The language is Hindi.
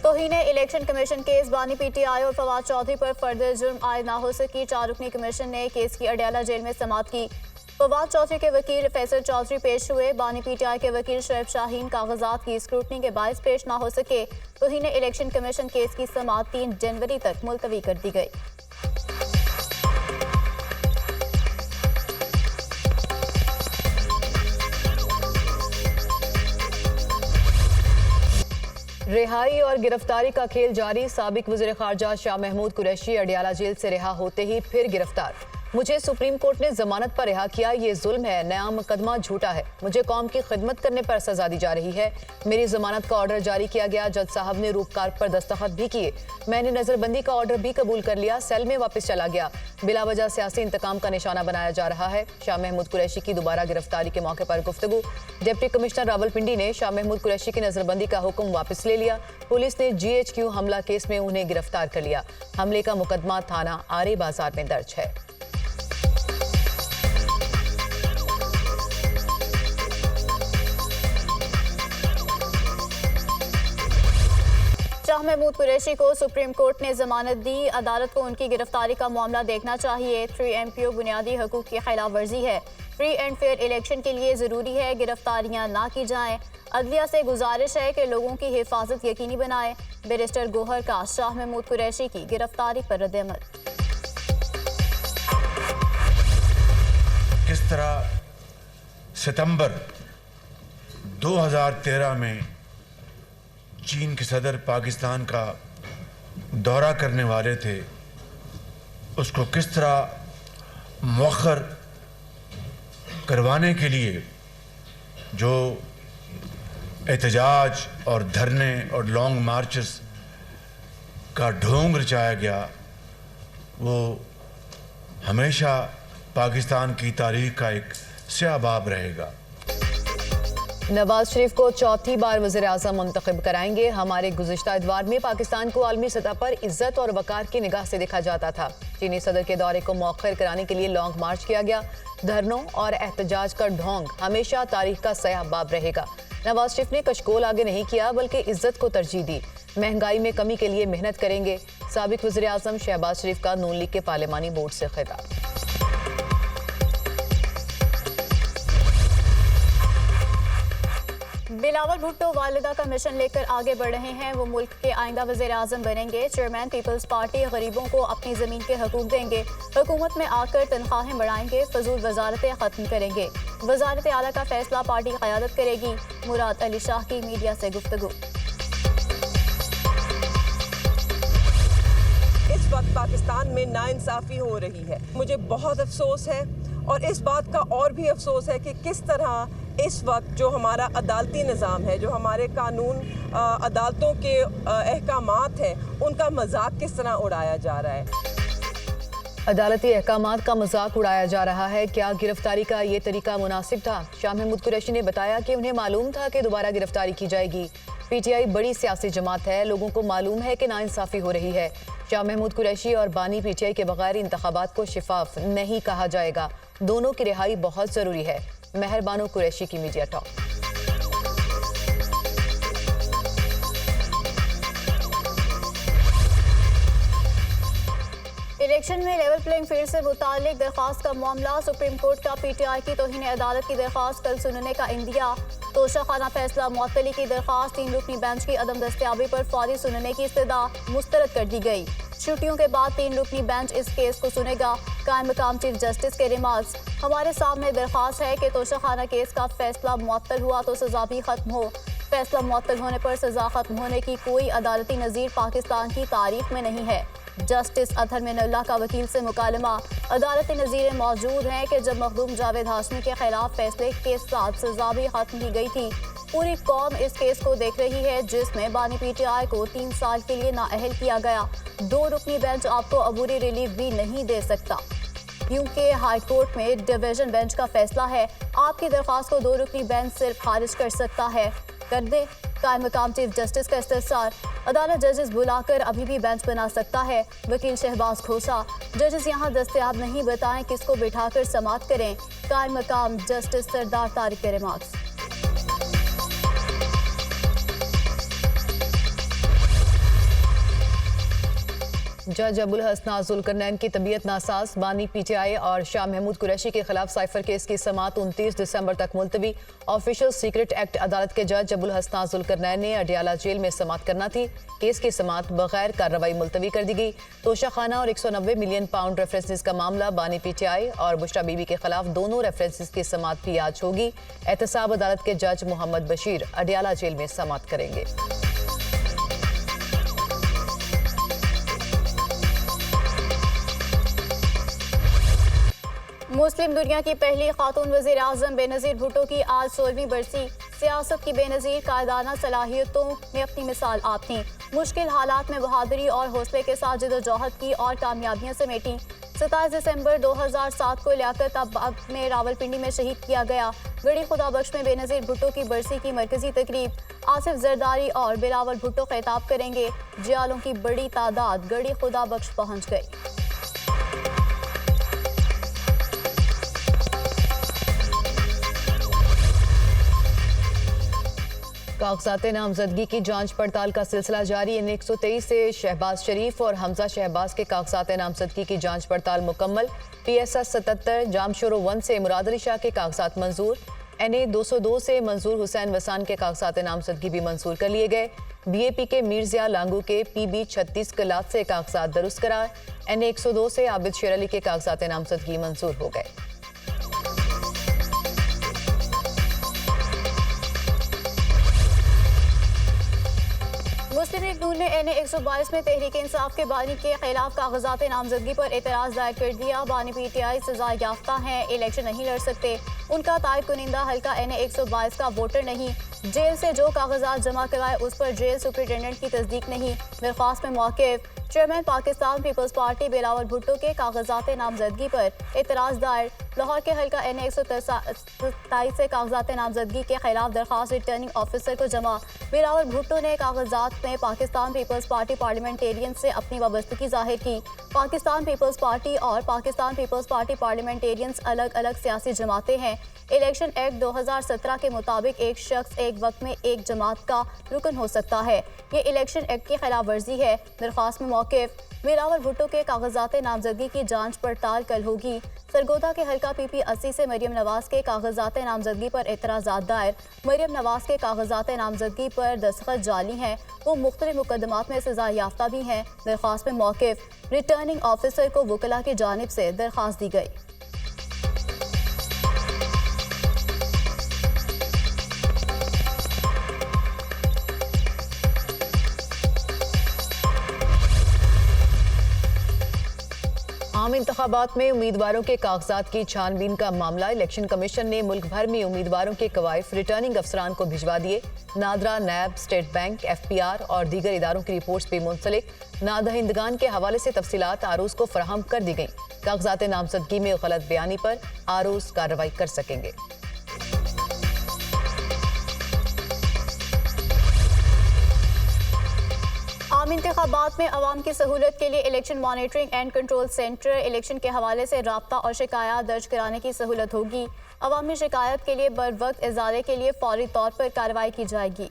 तौहीन इलेक्शन कमीशन केस बानी पीटीआई और फवाद चौधरी पर फर्दर जुर्म आयद ना हो सकी। 4 रुकनी कमीशन ने केस की अडयाला जेल में समाअत की। फवाद चौधरी के वकील फैसल चौधरी पेश हुए। बानी पीटीआई के वकील शोएब शाहीन कागजात की स्क्रूटनी के बायस पेश ना हो सके। तौहीन इलेक्शन कमीशन केस की समाअत 3 जनवरी तक मुलतवी कर दी गई। रिहाई और गिरफ्तारी का खेल जारी। साबिक वज़ीर ख़ारजा शाह महमूद कुरैशी अडयाला जेल से रिहा होते ही फिर गिरफ्तार। मुझे सुप्रीम कोर्ट ने जमानत पर रिहा किया, ये जुल्म है, नया मुकदमा झूठा है। मुझे कौम की खिदमत करने पर सजा दी जा रही है। मेरी जमानत का ऑर्डर जारी किया गया। जज साहब ने रूपकार पर दस्तखत भी किए। मैंने नजरबंदी का ऑर्डर भी कबूल कर लिया। सेल में वापस चला गया। बिला वजह सियासी इंतकाम का निशाना बनाया जा रहा है। शाह महमूद कुरैशी की दोबारा गिरफ्तारी के मौके पर गुफ्तगू। डिप्टी कमिश्नर रावलपिंडी ने शाह महमूद कुरैशी की नजरबंदी का हुक्म वापस ले लिया। पुलिस ने GHQ हमला केस में उन्हें गिरफ्तार कर लिया। हमले का मुकदमा थाना आरे बाजार में दर्ज है। शाह महमूद कुरैशी को सुप्रीम कोर्ट ने जमानत दी। अदालत को उनकी गिरफ्तारी का मामला देखना चाहिए। 3MPO बुनियादी हकूक की खिलाफ वर्जी है। फ्री एंड फेयर इलेक्शन के लिए जरूरी है गिरफ्तारियां ना की जाएं। अदलिया से गुजारिश है कि लोगों की हिफाजत यकीनी बनाए। बैरिस्टर गोहर का शाह महमूद कुरैशी की गिरफ्तारी पर रद्द-ए-अमल। किस तरह सितंबर 2013 में चीन के सदर पाकिस्तान का दौरा करने वाले थे, उसको किस तरह मौखर करवाने के लिए जो एहतजाज और धरने और लॉन्ग मार्चेस का ढोंग रचाया गया, वो हमेशा पाकिस्तान की तारीख का एक स्याह बाब रहेगा। नवाज शरीफ को चौथी बार वज़ीर आज़म मुंतखब कराएंगे। हमारे गुज़िश्ता इतवार में पाकिस्तान को आलमी सतह पर इज्जत और वकार की निगाह से देखा जाता था। चीनी सदर के दौरे को मौखर कराने के लिए लॉन्ग मार्च किया गया। धरनों और एहतजाज का ढोंग हमेशा तारीख का स्याह बाब रहेगा। नवाज शरीफ ने कशकोल आगे नहीं किया बल्कि इज्जत को तरजीह दी। महंगाई में कमी के लिए मेहनत करेंगे। साबिक वज़ीर आज़म शहबाज शरीफ का नून लीग के पार्लिमानी बोर्ड से खिताब। बिलावल भुट्टो वालिदा का मिशन लेकर आगे बढ़ रहे हैं। वो मुल्क के आइंदा वज़ीर आज़म बनेंगे। चेयरमैन पीपल्स पार्टी गरीबों को अपनी ज़मीन के हकूक देंगे। हुकूमत में आकर तनख्वाहें बढ़ाएंगे। फजूल वजारतें खत्म करेंगे। वजारत आला का फैसला पार्टी क़यादत करेगी। मुराद अली शाह की मीडिया से गुफ्तगू। इस वक्त पाकिस्तान में नाइंसाफ़ी हो रही है। मुझे बहुत अफसोस है और इस बात का और भी अफसोस है कि किस तरह इस वक्त जो हमारा अदालती निज़ाम है, जो हमारे कानून अदालतों के अहकामात है, उनका मजाक किस तरह उड़ाया जा रहा है। अदालती अहकामात का मजाक उड़ाया जा रहा है। क्या गिरफ्तारी का ये तरीका मुनासिब था? शाह महमूद कुरैशी ने बताया कि उन्हें मालूम था कि दोबारा गिरफ्तारी की जाएगी। PTI बड़ी सियासी जमात है। लोगों को मालूम है कि नाइंसाफ़ी हो रही है। शाह महमूद कुरैशी और बानी PTI के बगैर इंतखाबात को शिफाफ नहीं कहा जाएगा। दोनों की रिहाई बहुत ज़रूरी है। मेहरबानो कुरैशी की मीडिया टॉक। इलेक्शन में लेवल प्लेइंग फील्ड से मुतालिक दरख्वास्त का मामला। सुप्रीम कोर्ट का PTI की तौहीन अदालत की दरख्वास्त कल सुनने का इंदिया। तोशाखाना फैसला मुअत्तली की दरख्वास्त 3 रुकनी बेंच की अदम दस्तयाबी पर फौरी सुनने की इस्तदा मुस्तरद कर दी गई। छुट्टियों के बाद 3 रुकनी बेंच इस केस को सुनेगा। कायम मकाम चीफ जस्टिस के रिमार्क्स। हमारे सामने दरख्वास्त है कि तोशाखाना केस का फैसला मुअत्तल हुआ तो सजा भी खत्म हो। फैसला मुअत्तल होने पर सजा खत्म होने की कोई अदालती नज़ीर पाकिस्तान की तारीख में नहीं है। जस्टिस अतहर मिनल्लाह का वकील से मुकालमा। अदालती नज़ीरें मौजूद हैं कि जब मखदूम जावेद हाशमी के खिलाफ फैसले के साथ सजा भी खत्म की गई थी। पूरी कौम इस केस को देख रही है जिसमें बानी PTI को 3 साल के लिए नाअहल किया गया। 2 रुकनी बेंच आपको अबूरी रिलीफ भी नहीं दे सकता क्योंकि हाई कोर्ट में डिवीजन बेंच का फैसला है। आपकी दरख्वास्त को 2 रुकनी बेंच सिर्फ खारिज कर सकता है। कर दे। कायम मकाम चीफ जस्टिस का इस्तिफसार। अदालत जजेस बुलाकर अभी भी बेंच बना सकता है। वकील शहबाज खोसा। जजेस यहाँ दस्तयाब नहीं, बताएं किसको बिठाकर समाअत करें। कायम मकाम जस्टिस सरदार तारिक के रिमार्क्स। जज अबुल हसना जुल्करनैन की तबीयत नासाज, बानी पीटीआई और शाह महमूद कुरैशी के खिलाफ साइफर केस की समाअत 29 दिसंबर तक मुलतवी। ऑफिशियल सीक्रेट एक्ट अदालत के जज अबुल हसना जुल्करनैन ने अडियाला जेल में समाअत करना थी। केस की समाअत बगैर कार्रवाई मुलतवी कर दी गई। तोशाखाना और 190 मिलियन पाउंड रेफरेंसेस का मामला बानी पीटीआई और बुशरा बीबी के खिलाफ दोनों रेफरेंसेस की समाअत भी आज होगी। एहतसाब अदालत के जज मोहम्मद बशीर अडियाला जेल में समाअत करेंगे। मुस्लिम दुनिया की पहली खातून वज़ीर आज़म बेनज़ीर भुट्टो की आज 16वीं बरसी। सियासत की बेनज़ीर कायदाना सलाहियतों में अपनी मिसाल आप थीं। मुश्किल हालात में बहादुरी और हौसले के साथ जदोजहद की और कामयाबियां समेटी। 27 दिसंबर 2007 को लियाकत आबाद में रावलपिंडी में शहीद किया गया। गढ़ी खुदाबख्श में बेनज़ीर भुट्टो की बरसी की मरकजी तकरीब। आसिफ जरदारी और बिलावल भुट्टो खिताब करेंगे। जियालों की बड़ी तादाद गढ़ी खुदाबख्श पहुँच गई। कागजात नामजदगी की जांच पड़ताल का सिलसिला जारी। N 123 से शहबाज शरीफ और हमजा शहबाज के कागजात नामजदगी की जांच पड़ताल मुकम्मल। PSS 77 जामशोरो 1 से मुराद अली शाह के कागजात मंजूर। NA 202 से मंजूर हुसैन वसान के कागजात नामजदगी भी मंजूर कर लिए गए। BAP के मीरजिया लांगू के PB 36 कलात से कागजात दुरुस्त करार। NA 102 से आबिद शेर अली के कागजात नामजदगी मंजूर हो गए। मुस्लिम लीग नून ने NA 122 में तहरीक इंसाफ के बानी के खिलाफ कागजात नामजदगी पर एतराज़ दायर कर दिया। बानी PTI सजा याफ्ता हैं, इलेक्शन नहीं लड़ सकते। उनका तायद कुनिंदा हल्का NA 122 का वोटर नहीं। जेल से जो कागजात जमा कराए उस पर जेल सुपरिटेंडेंट की तस्दीक नहीं। दरख्वास्त में मौक़िफ़। चेयरमैन पाकिस्तान पीपल्स पार्टी बिलावल भुट्टो के कागजात नामजदगी पर एतराज़ दायर। लाहौर के हल्का NA 127 से कागजात नामजदगी के खिलाफ दरख्वास्त रिटर्निंग ऑफिसर को जमा। बिलावल भुट्टो ने कागजात में पाकिस्तान पीपल्स पार्टी पार्लियामेंटेरियन से अपनी वाबस्तगी जाहिर की। पाकिस्तान पीपल्स पार्टी और पाकिस्तान पीपल्स पार्टी पार्लियामेंटेरियंस अलग अलग सियासी जमातें हैं। इलेक्शन एक्ट 2017 के मुताबिक एक शख्स एक वक्त में एक जमात का रुकन हो सकता है। ये इलेक्शन एक्ट की खिलाफ वर्जी है। दरख्वास्त में मौक़िफ़। बिलावल भुट्टो के कागजात नामजदगी की जांच पड़ताल कल होगी। सरगोदा के हल्का PP 80 से मरियम नवाज के कागजात नामजदगी पर एतराज़ात दायर। मरियम नवाज के कागजात नामजदगी पर दस्तखत जाली हैं। वो मुख्तलिफ मुकदमात में सजा याफ्ता भी हैं। दरख्वास्त में मौक़िफ़। रिटर्निंग ऑफिसर को वकला की जानिब से दरख्वास्त दी गई। आम इंतखाबात में उम्मीदवारों के कागजात की छानबीन का मामला। इलेक्शन कमीशन ने मुल्क भर में उम्मीदवारों के कवायफ रिटर्निंग अफसरान को भिजवा दिए। नादरा, नैब, स्टेट बैंक, FPR और दीगर इदारों की रिपोर्ट्स भी मुंसलिक। नादहिंदगान के हवाले से तफसीलात आरोज को फराहम कर दी गई। कागजात नामजदगी में गलत बयानी पर आरोज कार्रवाई कर सकेंगे। आम इंतखाबात में अवाम की सहूलत के लिए election monitoring and control centre election के हवाले से राब्ता और शिकायत दर्ज कराने की सहूलत होगी। अवामी शिकायत के लिए बर वक्त इजाले के लिए फौरी तौर पर कार्रवाई की जाएगी।